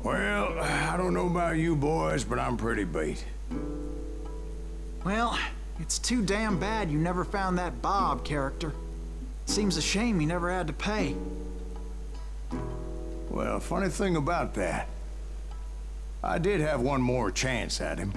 Well, I don't know about you boys, but I'm pretty beat. Well, it's too damn bad you never found that Bob character. Seems a shame he never had to pay. Well, funny thing about that, I did have one more chance at him.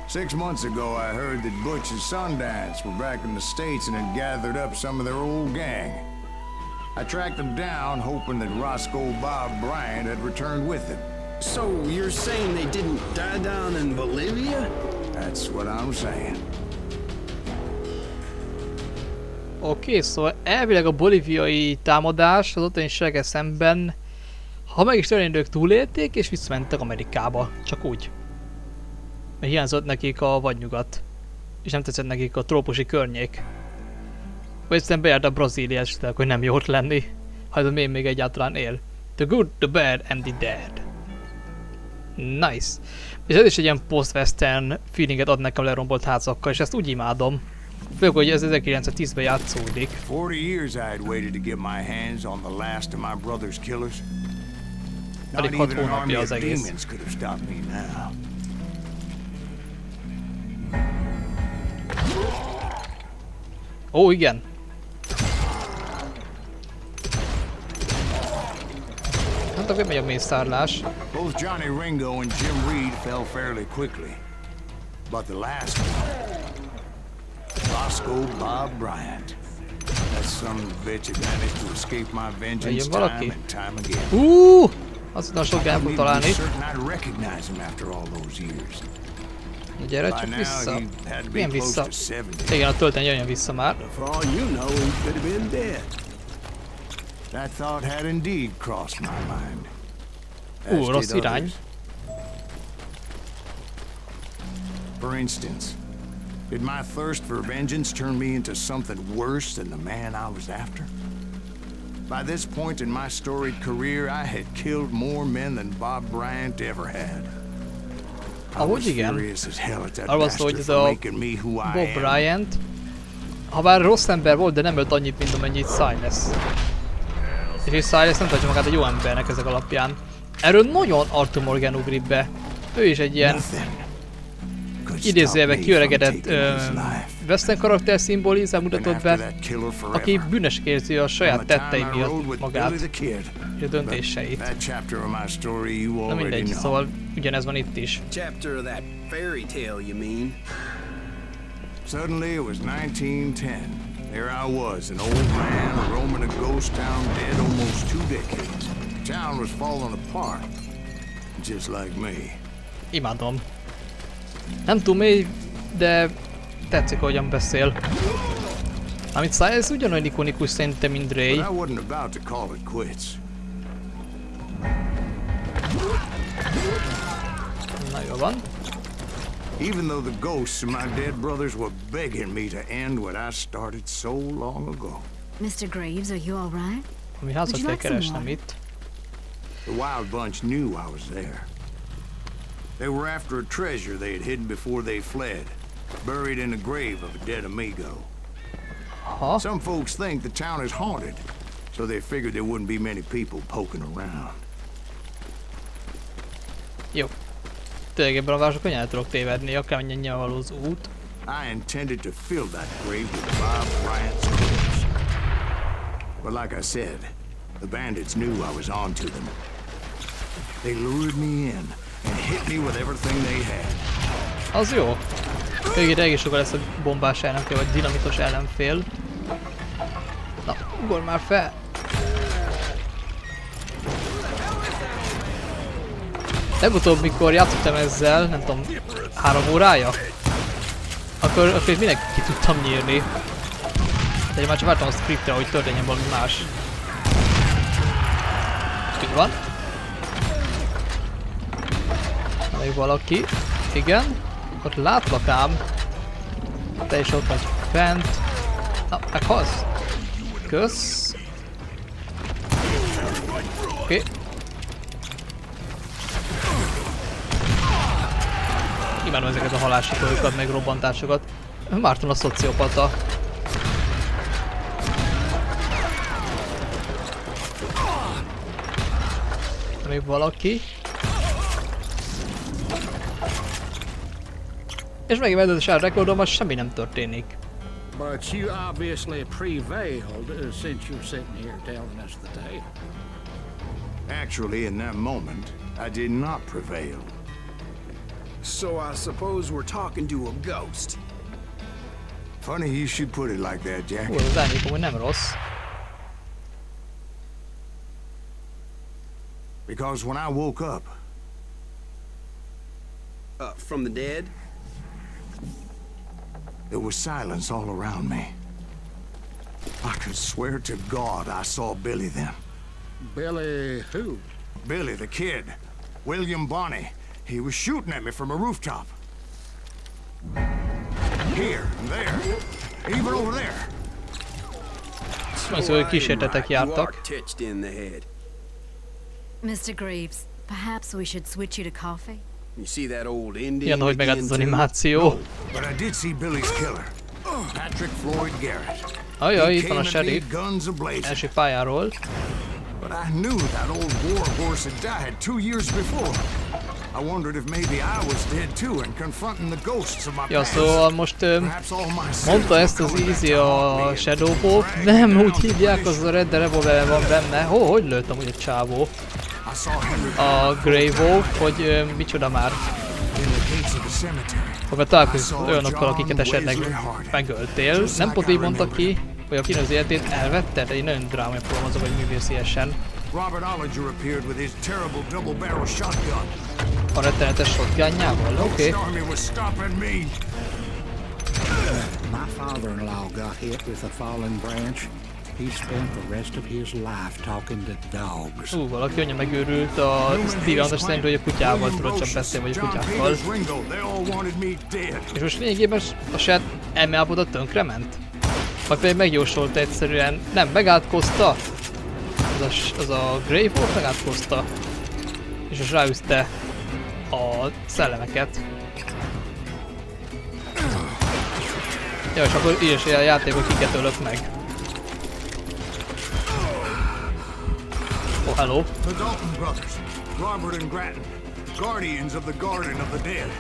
Six months ago, I heard that Butch and Sundance were back in the States and had gathered up some of their old gang. I tracked them down, hoping that Roscoe Bob Bryant had returned with them. So you're saying they didn't die down in Bolivia? That's what I'm saying. Oké, szóval elvileg a bolíviai támadás az ottani sereggel szemben, ha meg is történt, ők túlélték és visszamentek Amerikába. Csak úgy. Mert hiányzott nekik a vadnyugat. És nem tetszett nekik a trópusi környék. Vagy aztán bejárt a Brazíliát, és hogy nem jó ott lenni. Ha ez a mém még egyáltalán él. The good, the bad and the dead. Nice. És ez is egy ilyen post-western feelinget ad nekem lerombolt házakkal, és ezt úgy imádom. Főleg, hogy ez 1910-ben játszódik. 40 years I had waited to get my hands on the last of my brother's killers. Not Alig 6 even an army hónapja of az egész. demons could have stopped me now. Ó, igen. Hát akkor megy a mészárlás. Both Johnny Ringo and Jim Reed fell fairly quickly. But the last one, Roscoe Bob Bryant. That son of a bitch had managed to escape my vengeance time and time again. Azt tudom, sok gán fog I találni. I'd recognize him after all those years. Na gyere csak vissza. Milyen vissza? Igen, a tölteni jöjjön vissza már. For all you know, he could have been dead. That thought had indeed crossed my mind. Rossz irány. For instance, did my thirst for vengeance turn me into something worse than the man I was after? By this point in my storied career, I had killed more men than Bob Bryant ever had. Ahogy igen. Arról van szó, hogy ez a Bob Bryant, ha bár rossz ember volt, de nem ölt annyit, mint amennyit Silas. És Silas nem tartja magát egy jó embernek ezek alapján. Erről nagyon Arthur Morgan ugrik be. Ő is egy ilyen idézőjelben kiöregedett western karakter szimbolizál mutatott be, aki bűnös érzi a saját tettei miatt magát és a döntéseit. Na mindegy, szóval ugyanez van itt is. Suddenly it was 1910. There I was, an old man roaming a ghost town dead almost 2 decades. The town was falling apart, just like me. Imádom. Nem túl mély, de tetszik, ahogyan beszél. Amit Silas ugyanolyan ikonikus szerintem, mint Ray. Na jó van. Even though the ghosts of my dead brothers were begging me to end what I started so long ago. Mr. Graves, are you all right? Ami házat kell keresnem itt. The Wild Bunch knew I was there. They were after a treasure they had hidden before they fled, buried in the grave of a dead amigo. Some folks think the town is haunted, so they figured there wouldn't be many people poking around. Jó. Tényleg ebben a városban könnyen el tudok tévedni, akármilyen nyilvánvaló az út. I intended to fill that grave with Bob Bryant's corpse. But like I said, the bandits knew I was on to them. They lured me in and hit me with everything they had. Az jó. Végére egész sokan lesz a bombás ellenfél, vagy dinamitos ellenfél. Na, ugorj már fel! Legutóbb, mikor játszottam ezzel, nem tudom, 3 órája? Akkor mindenki ki tudtam nyírni. De már csak vártam a scriptre, hogy történjen valami más. Így van. Még valaki. Igen. Ott látlak ám. Te is ott vagy fent. Na, meghalsz. Kösz. Oké. Imádom ezeket a halásítókat, meg robbantásokat. Márton a szociopata. még valaki. És megint megdöntösen rekordom, az semmi nem történik. But you obviously prevailed since you're sitting here telling us the tale. Actually, in that moment, I did not prevail. So I suppose we're talking to a ghost. Funny you should put it like that, Jack. Az árnyékom, hogy nem rossz. Because when I woke up, From the dead? there was silence all around me. I could swear to God I saw Billy then. Billy who? Billy, the kid. William Bonney. He was shooting at me from a rooftop. Here and there. Even over there. Az, hogy kísértetek You are jártak. touched in the head. Mr. Graves, perhaps we should switch you to coffee? You see that old Indian? Ilyen, hogy megállt az animáció. But I did see Billy's killer. Patrick Floyd Garrett. Ajaj, He itt van a came at me, sheriff. guns ablazing. Első pályáról. But I knew that old war horse had died 2 years before. I wondered if maybe I was dead too and confronting the ghosts of my Ja, past. szóval most Perhaps all my sins mondta ezt az were coming Easy to a haunt me Shadow and Bolt. drag Nem, me úgy down hívják, to az a Red Revolver van benne. Hogy lőttem úgy a csávó? I saw Henry A Grey Wolf, hogy micsoda már. in the gates of the cemetery. Hogy találkozunk olyanokkal, akiket esetleg megöltél. Nem pont így mondta ki, hogy a kinőz életét elvetted, egy nagyon drámai fogalmazok, hogy művésziesen. Robert Ollinger appeared with his terrible double-barrel shotgun. A rettenetes shotgunjával, oké. Stormy was stopping me. My father-in-law got hit with a fallen branch. He spent the rest of his life talking to dogs. Valaki anya megőrült a Steve Anders szerint, hogy a kutyával tudod csak beszélni, vagy a kutyákkal. És most lényegében a saját elmeállapodott tönkrement? Vagy pedig megjósolta egyszerűen, nem, megátkozta. Az a Grey Wolf megátkozta. És most ráűzte a szellemeket. Ja, és akkor így is a játékot kiket ölök meg. Oh, hello. The Dalton brothers, Robert and Grattan, guardians of the Garden of the Dead.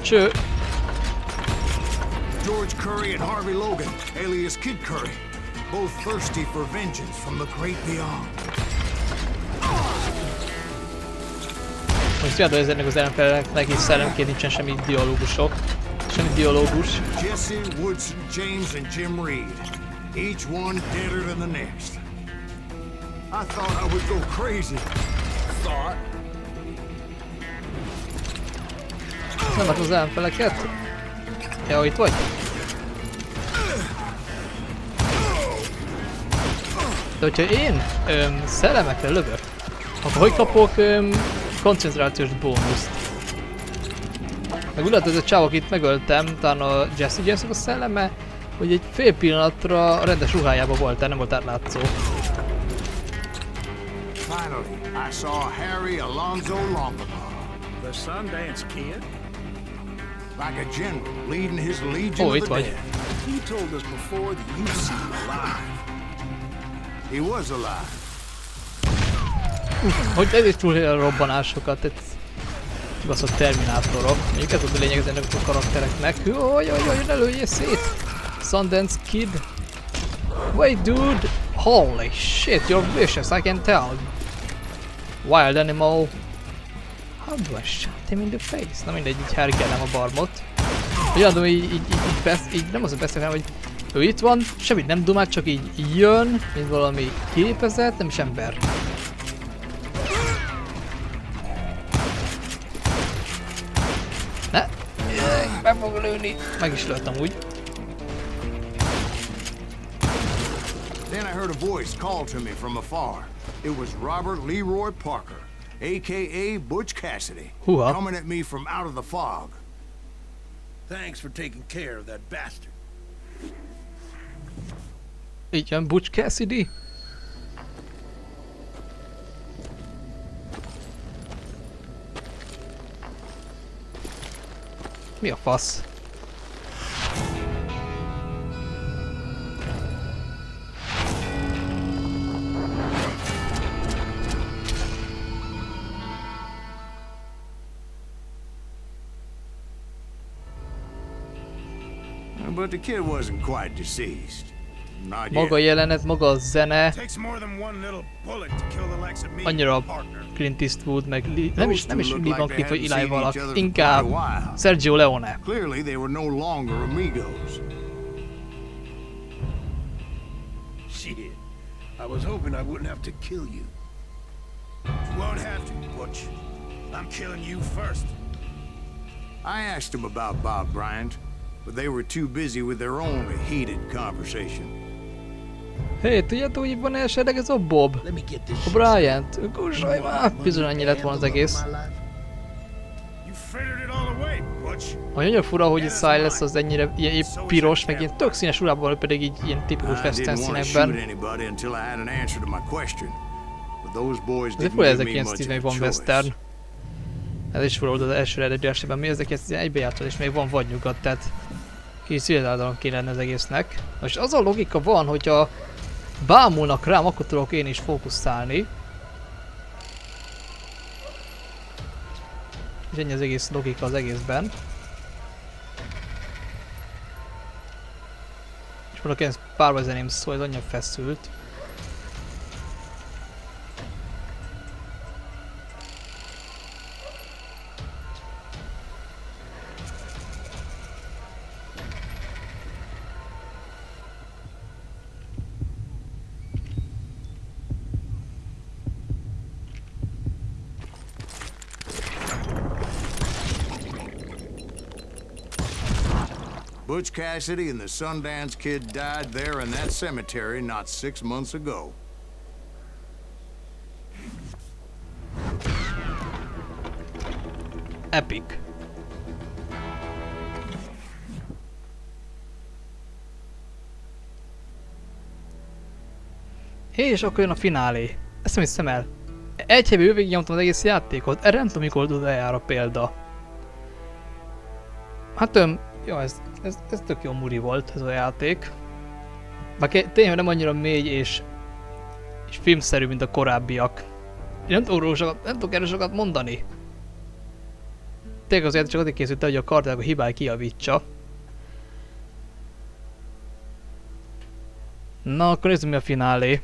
Cső. George Curry and Harvey Logan, alias Kid Curry, both thirsty for vengeance from the great beyond. Most járta ezeknek az ellenfeleknek is szellemként nincsen semmi dialógusok. Semmi dialógus. Jesse, Woodson, James and Jim Reed, each one deader than the next. I thought I would go crazy. Thought? Nem látom az ellenfeleket? Ja, itt vagy? De hogyha én szellemekre lövök, akkor hogy kapok koncentrációs bónuszt? Meg úgy látod, hogy a csávok itt megöltem, talán a Jesse a szelleme, hogy egy fél pillanatra a rendes ruhájában voltál, nem volt átlátszó. Finally, I saw Harry Alonzo Longabaugh. The Sundance kid? Like a general leading his legion of itt the vagy. dead. He told us before that you see him alive. He was alive. Hogy ez is túl a robbanásokat, egy kibaszott terminátorok. Mondjuk ez volt a lényeg ennek a karaktereknek. Jaj, ne lőjél szét! Sundance Kid. Wait dude! Holy shit, you're vicious, I can tell. Wild animal. How do I shot him in the face? Na mindegy, így hergelem a barmot. Hogy adom, így nem az a beszélem, hogy ő itt van, semmit nem dumál, csak így jön, mint valami képezet, nem is ember. Ne? Meg fog lőni. Meg is lőttem úgy. Then I heard a voice call to me from afar. It was Robert Leroy Parker, a.k.a. Butch Cassady, Hoo-ha. coming at me from out of the fog. Thanks for taking care of that bastard. Így jön Butch Cassady. Mi a fasz? but the kid wasn't quite deceased. Not Maga yet. jelenet, maga a zene, Takes more than one little bullet to kill the likes of me, annyira partner. Clint Eastwood, meg nem is Lee Van Cleef vagy Eli Wallach, inkább Sergio Leone. Clearly they were no longer amigos. Shit. I was hoping I wouldn't have to kill you. You won't have to, Butch. I'm killing you first. I asked them about Bob Bryant, but they were too busy with their own heated conversation. Hé, tudjátok, hogy van esetleg ez a Bob? Let me get this A Bryant? Kussolj már! Bizony ennyi lett volna az egész. You frittered it all away, Butch. Nagyon fura, hogy itt Silas az ennyire ilyen piros, meg ilyen tök színes ruhában, pedig így ilyen tipikus I western didn't want to shoot színekben. anybody until I had an answer to my question. But those boys Ezért didn't fura give ezek me ilyen much Steve of a Van choice. western. Ez is fura volt az első eredeti esetben, mi ezek ezt egybe játszott, és még van vadnyugat, tehát kis születáldalom kéne lenne az egésznek. Most az a logika van, hogyha bámulnak rám, akkor tudok én is fókuszálni. És ennyi az egész logika az egészben. És mondok, én párbajzeném szól, ez annyira feszült. Butch Cassady and the Sundance kid died there in that cemetery not 6 months ago. Epic. És akkor jön a finálé. Ezt nem hiszem el. Egy helyben végignyomtam az egész játékot. Erre nem tudom, mikor tud eljár a példa. Hát ja, ez tök jó muri volt ez a játék. Bár tényleg nem annyira mély és filmszerű, mint a korábbiak. Én nem tudok erről sokat mondani. Tényleg az játék csak azért készült, hogy a Carternek a hibáj kijavítsa. Na, akkor nézzük, mi a finálé.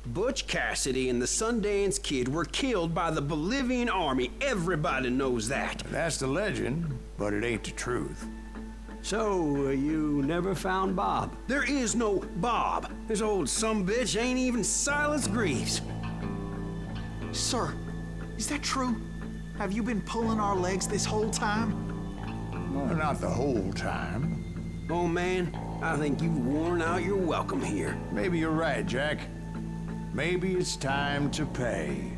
Butch Cassady and the Sundance Kid were killed by the Bolivian army. Everybody knows that. That's the legend, but it ain't the truth. So, you never found Bob? There is no Bob. This old sumbitch ain't even Silas Greaves. Sir, is that true? Have you been pulling our legs this whole time? Well, not the whole time. Oh man, I think you've worn out your welcome here. Maybe you're right, Jack. Maybe it's time to pay.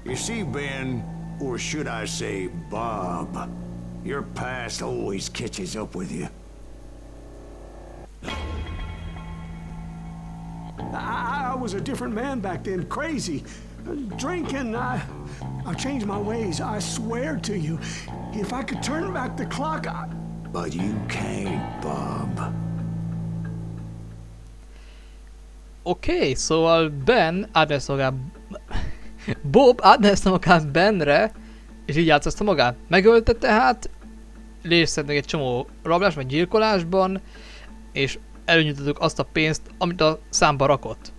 You see, Ben, or should I say Bob, your past always catches up with you. I was a different man back then, crazy. Drinking, I've changed my ways, I swear to you. If I could turn back the clock, But you can't, Bob. Oké, szóval Bob átnevezte magát Benre, és így játszaszta magát. Megölte tehát, részt meg egy csomó rablás vagy gyilkolásban, és előnyújtottuk azt a pénzt, amit a számba rakott.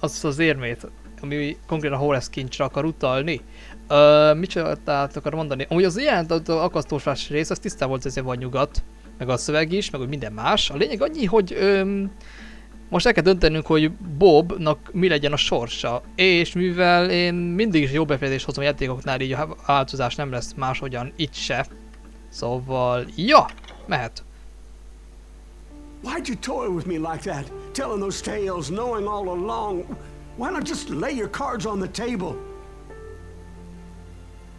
Az az érmét, ami konkrétan a Juarez kincsre akar utalni. Micsodát akar mondani? Amúgy az ilyen akasztósás rész, az tisztán volt ezért van nyugat, meg a szöveg is, meg úgy minden más. A lényeg annyi, hogy most el kell döntenünk, hogy Bobnak mi legyen a sorsa. És mivel én mindig is jó befejezést hozom a játékoknál, így a változás nem lesz máshogyan itt se. Szóval, ja, mehet. why'd you toy with me like that? Telling those tales, knowing all along. Why not just lay your cards on the table?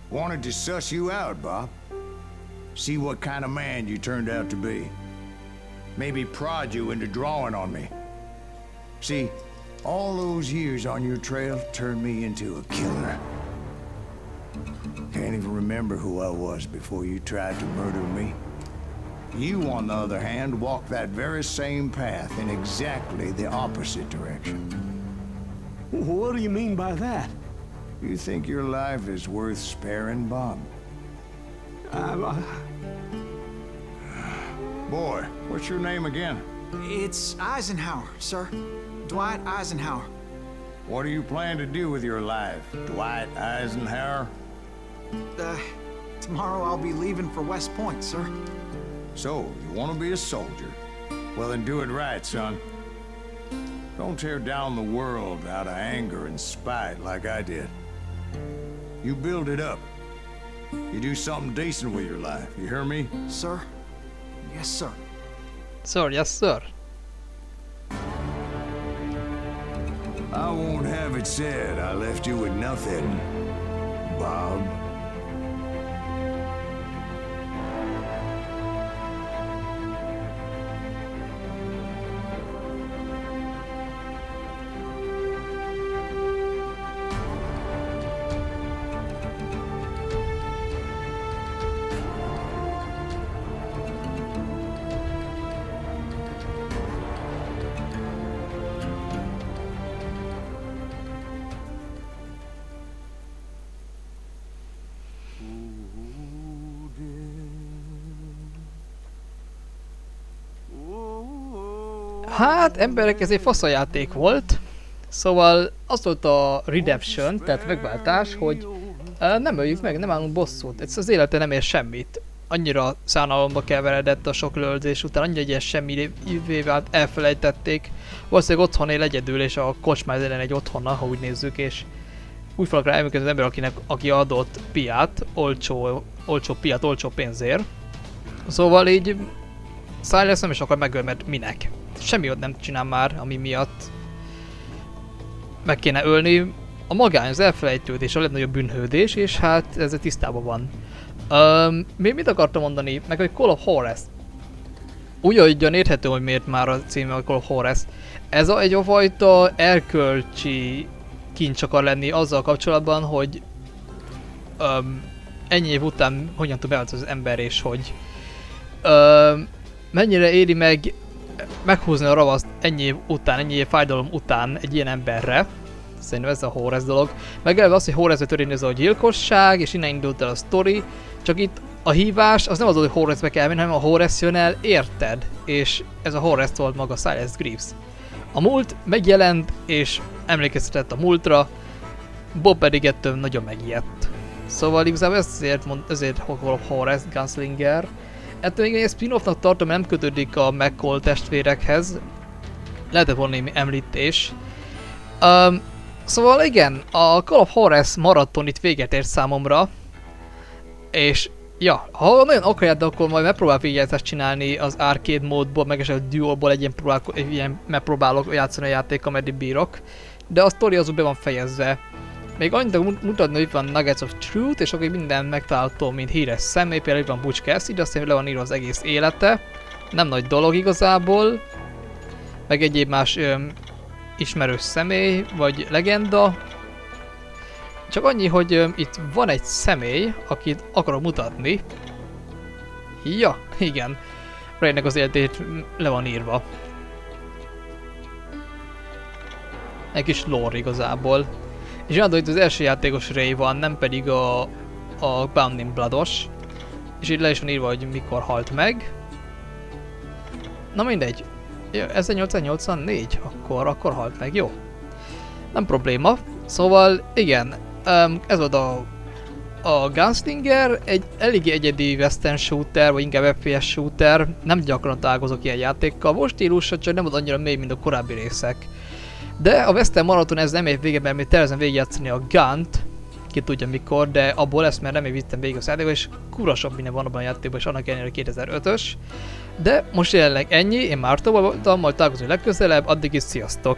Wanted to suss you out, Bob. See what kind of man you turned out to be. Maybe prod you into drawing on me. See, all those years on your trail turned me into a killer. Can't even remember who I was before you tried to murder me. You, on the other hand, walked that very same path in exactly the opposite direction. What do you mean by that? You think your life is worth sparing, Bob? Boy, what's your name again? It's Eisenhower, sir. Dwight Eisenhower. What do you plan to do with your life, Dwight Eisenhower? Tomorrow I'll be leaving for West Point, sir. So, you want to be a soldier? Well, then do it right, son. Don't tear down the world out of anger and spite like I did. You build it up. You do something decent with your life, you hear me? Sir? Yes, sir. Sir, yes, sir. I won't have it said I left you with nothing, Bob. Hát, emberek, ez egy faszajáték volt. Szóval az volt a redemption, tehát megváltás, hogy nem öljük meg, nem állunk bosszút. Ez az élete nem ér semmit. Annyira szánalomba keveredett a sok lőzés után, annyira ilyen semmivé vált, elfelejtették. Valószínűleg otthon él egyedül, és a kocsmáz ellen egy otthonna, ha úgy nézzük, és úgy fognak rá emlékezni az ember, aki adott piát, olcsó piát, olcsó pénzért. Szóval így Silas nem is akar megölni, mert minek? Semmi ott nem csinál már, ami miatt meg kéne ölni. A magány, az elfelejtődés a legnagyobb bűnhődés, és hát ezzel tisztában van. Még mit akartam mondani? Meg hogy Call of Juarez. Ugyan érthető, hogy miért már a címe a Call of Juarez. Ez egyfajta erkölcsi kincs akar lenni azzal kapcsolatban, hogy ennyi év után hogyan tud beállítani az ember, és hogy mennyire éri meg meghúzni a ravaszt ennyi év után, ennyi év fájdalom után egy ilyen emberre. Szerintem ez a Juarez dolog. Meg eleve az, hogy Juarezbe történik ez a gyilkosság, és innen indult el a sztori. Csak itt a hívás az nem az, hogy Juarezbe kell menni, hanem a Juarez jön el, érted? És ez a Juarez volt maga Silas Greaves. A múlt megjelent, és emlékeztetett a múltra, Bob pedig ettől nagyon megijedt. Szóval igazából ezért Juarez, Gunslinger. Ettől még egy spin-offnak tartom, nem kötődik a McCall testvérekhez. Lehetett volna némi említés. Szóval igen, a Call of Juarez maraton itt véget ért számomra. És ja, ha nagyon akarjátok, akkor majd megpróbálok végigjátszást csinálni az arcade módból, meg esetleg a duóból egy ilyen megpróbálok játszani a játék, ameddig bírok. De a sztori azon be van fejezve. Még annyit mutatni, hogy itt van Nuggets of Truth, és akkor minden megtalálható, mint híres személy, például itt van Butch Cassady, aztán le van írva az egész élete. Nem nagy dolog igazából. Meg egyéb más ismerős személy, vagy legenda. Csak annyi, hogy itt van egy személy, akit akarok mutatni. Ja, igen. Raynek az életét le van írva. Egy kis lore igazából. És olyan, hogy az első játékos Ray van, nem pedig a Bound in Blood-os. És így le is van írva, hogy mikor halt meg. Na mindegy. 1884? Akkor halt meg, jó. Nem probléma. Szóval igen, ez volt a Gunslinger, egy eléggé egyedi western shooter, vagy inkább FPS shooter. Nem gyakran találkozok ilyen játékkal. Most stílusa csak nem volt annyira mély, mint a korábbi részek. De a Western Marathon ez nem év végében, még tervezem végigjátszani a Gunt. Ki tudja mikor, de abból lesz, mert nem év vittem végig a játékban, és kurva sok minden van abban a játékban, és annak ellenére 2005-ös. De most jelenleg ennyi, én Márton voltam, majd találkozunk legközelebb, addig is sziasztok!